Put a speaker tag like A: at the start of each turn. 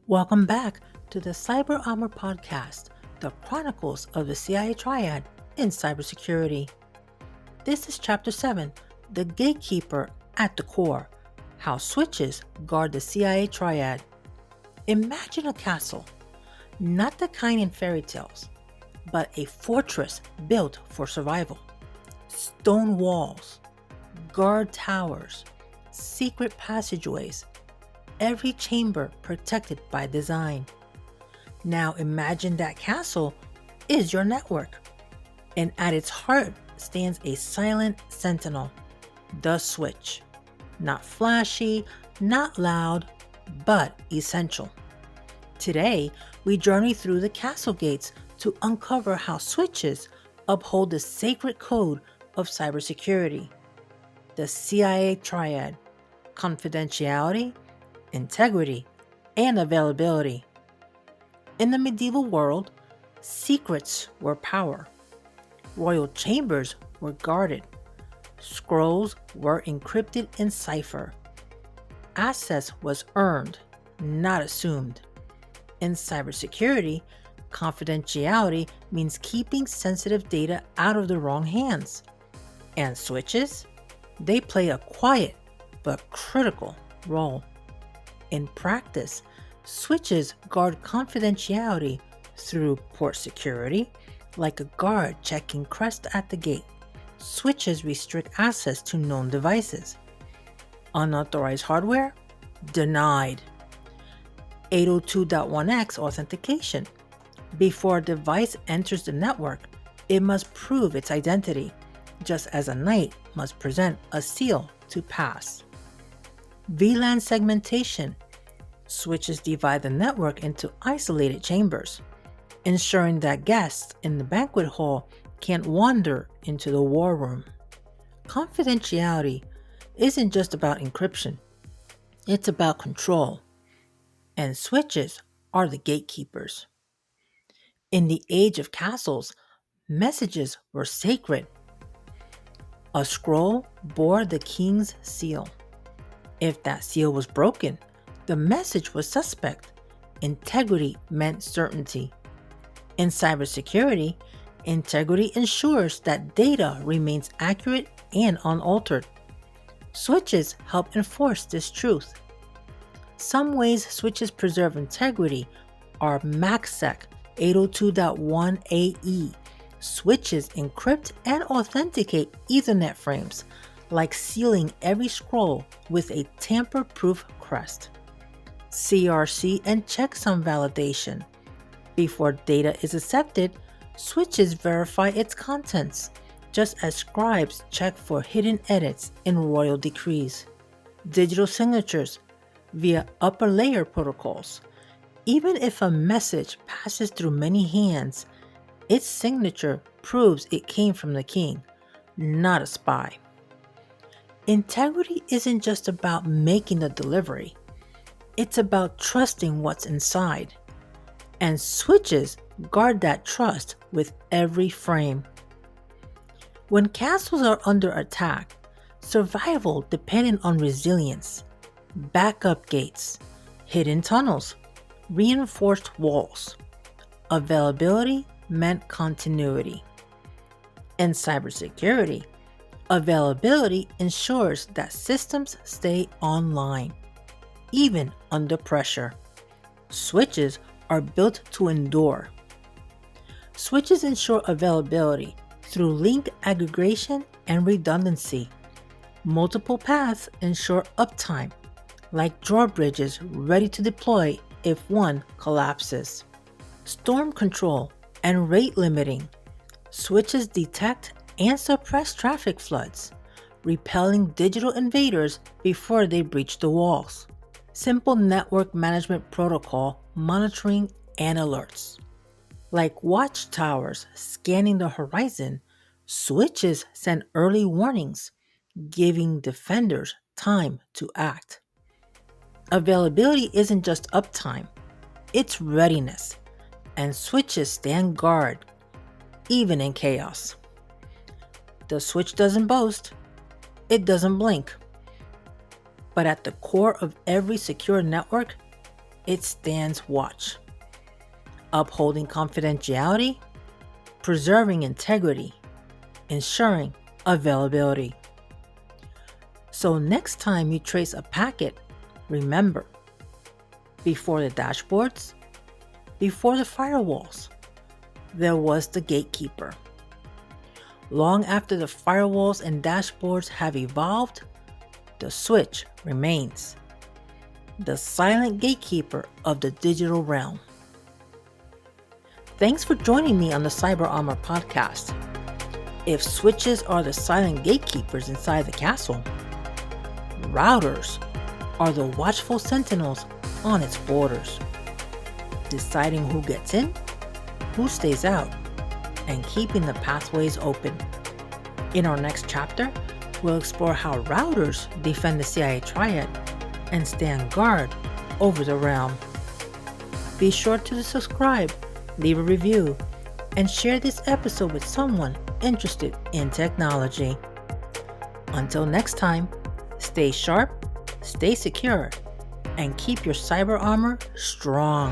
A: Welcome back to the Cyber Armor Podcast, the chronicles of the CIA Triad in cybersecurity. This is Chapter 7, the Gatekeeper at the Core, how switches guard the CIA Triad. Imagine a castle, not the kind in fairy tales, but a fortress built for survival. Stone walls, guard towers, secret passageways, every chamber protected by design. Now imagine that castle is your network, and at its heart stands a silent sentinel, the switch. Not flashy, not loud, but essential. Today, we journey through the castle gates to uncover how switches uphold the sacred code of cybersecurity. The CIA Triad: confidentiality, integrity, and availability. In the medieval world, secrets were power. Royal chambers were guarded. Scrolls were encrypted in cipher. Access was earned, not assumed. In cybersecurity, confidentiality means keeping sensitive data out of the wrong hands. And switches? They play a quiet but critical role. In practice, switches guard confidentiality through port security, like a guard checking crest at the gate. Switches restrict access to known devices. Unauthorized hardware? Denied. 802.1x authentication. Before a device enters the network, it must prove its identity, just as a knight must present a seal to pass. VLAN segmentation. Switches divide the network into isolated chambers, ensuring that guests in the banquet hall can't wander into the war room. Confidentiality isn't just about encryption, it's about control, and switches are the gatekeepers. In the age of castles, messages were sacred. A scroll bore the king's seal. If that seal was broken, the message was suspect. Integrity meant certainty. In cybersecurity, integrity ensures that data remains accurate and unaltered. Switches help enforce this truth. Some ways switches preserve integrity are MACsec 802.1ae. Switches encrypt and authenticate Ethernet frames, like sealing every scroll with a tamper-proof crest. CRC and checksum validation. Before data is accepted, switches verify its contents, just as scribes check for hidden edits in royal decrees. Digital signatures via upper layer protocols. Even if a message passes through many hands, its signature proves it came from the king, not a spy. Integrity isn't just about making the delivery. It's about trusting what's inside. And switches guard that trust with every frame. When castles are under attack, survival depended on resilience, backup gates, hidden tunnels, reinforced walls. Availability meant continuity. In cybersecurity, availability ensures that systems stay online, even under pressure. Switches are built to endure. Switches ensure availability through link aggregation and redundancy. Multiple paths ensure uptime, like drawbridges ready to deploy if one collapses. Storm control and rate limiting. Switches detect and suppress traffic floods, repelling digital invaders before they breach the walls. Simple network management protocol monitoring and alerts. Like watchtowers scanning the horizon, switches send early warnings, giving defenders time to act. Availability isn't just uptime, it's readiness, and switches stand guard, even in chaos. The switch doesn't boast, it doesn't blink. But at the core of every secure network, it stands watch, upholding confidentiality, preserving integrity, ensuring availability. So next time you trace a packet, remember, before the dashboards, before the firewalls, there was the gatekeeper. Long after the firewalls and dashboards have evolved, the switch remains, the silent gatekeeper of the digital realm. Thanks for joining me on the Cyber Armor podcast. If switches are the silent gatekeepers inside the castle, routers are the watchful sentinels on its borders, deciding who gets in, who stays out, and keeping the pathways open. In our next chapter, we'll explore how routers defend the CIA Triad and stand guard over the realm. Be sure to subscribe, leave a review, and share this episode with someone interested in technology. Until next time, stay sharp, stay secure, and keep your cyber armor strong.